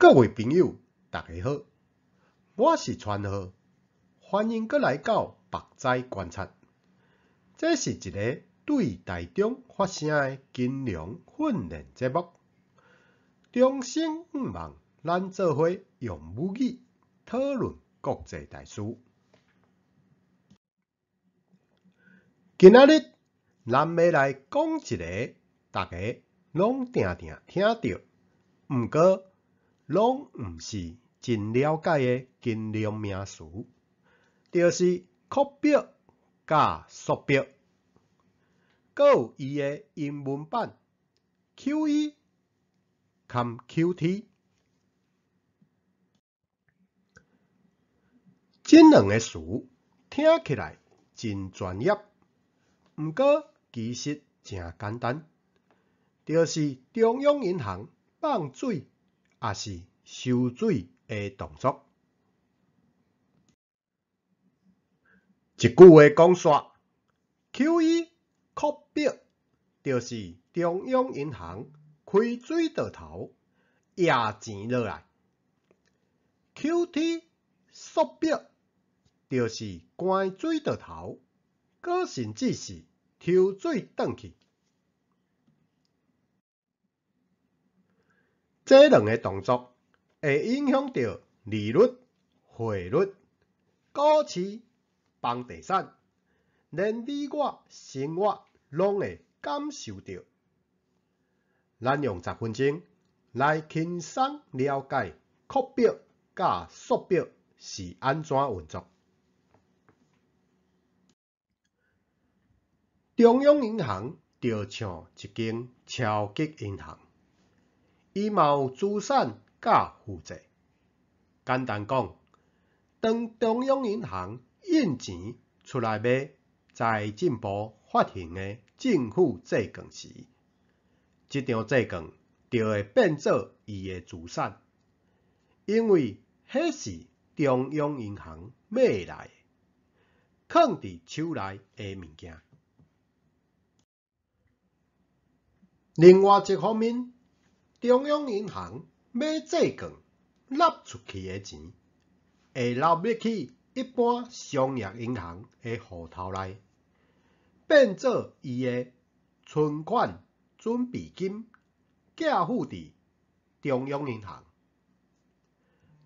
各位朋友，大家好，我是川浩，欢迎各来到白斋观察。这是一个对大众发声的金融训练节目。众生毋忘，咱做伙用母语讨论国际大事。今仔日咱要来讲一个大家拢定定听到，毋过拢毋是真了解的金融名词，就是库表甲缩表，阁有伊的英文版 QE 含 QT。这两个词听起来真专业，毋过其实真简单，就是中央银行放水也是收水的动作。一句话讲煞 ，QE 库表就是中央银行开水倒头，压钱落来 ；QT 缩表就是关水倒头，搁甚至是抽水转去。这两个动作会影响到利率、汇率、股市、房地产，连你我生活拢会感受到。咱用10分钟来轻松了解库表甲缩表是安怎运作。中央银行就像一间超级银行，伊嘛有资产甲负债。简单讲，当中央银行印钱出来买财政部发行的政府债券时，这张债券就会变做伊的资产，因为迄是中央银行买来的，放伫手内的物件。另外一方面，中央银行买债券纳出去的钱，会纳入去一般商业银行的户头内，变做伊的存款准备金，寄付伫中央银行。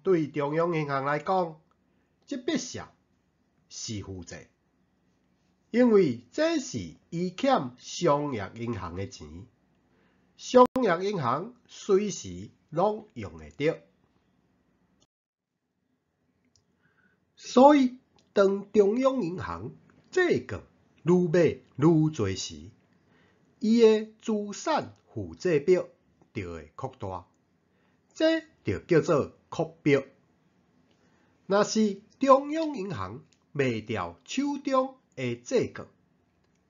对中央银行来讲，这笔数是负债，因为这是伊欠商业银行的钱。商业银行随时拢用会到，所以当中央银行债券愈买愈多时，伊的资产负债表就会扩大，这就叫做库表。若是中央银行卖掉手中的债券，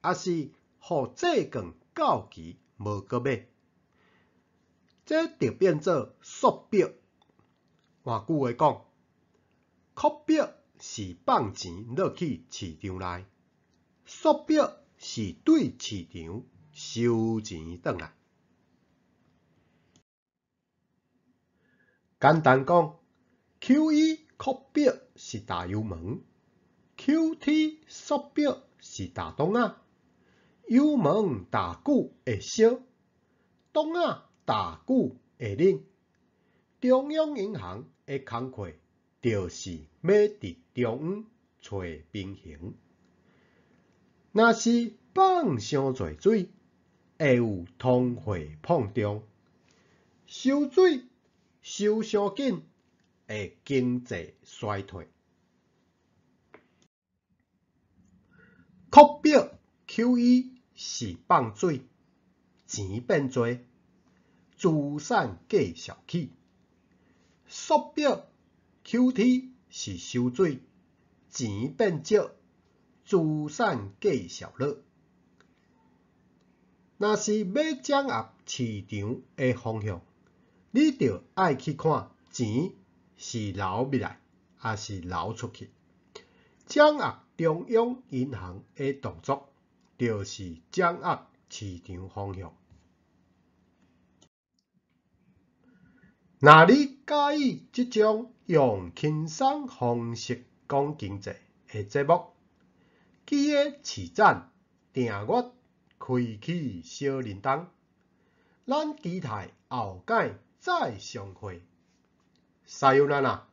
也是互债券到期无搁买，这就变做缩表。换句话讲，库表是放钱落去市场内，缩表是对市场收钱转来。简单讲 ，QE 库表是大油门 ，QT 缩表是大洞仔。油门大久会烧，洞仔大久会冷。中央银行的工课就是要伫中央找平衡。若是放伤侪水，会有通货膨胀；收水收伤紧，会经济衰退。库表 QE 是放水，钱变多，资产计少起；缩表 QT 是收水，钱变少，资产计少落。若是要掌握市场的方向，你就爱去看钱是流入来，还是流出去。掌握中央银行的动作，就是掌握市场方向。若你介意即种用轻松方式讲经济的节目，记得持赞、订阅、开启小铃铛。咱期待后届再相会。さよなら。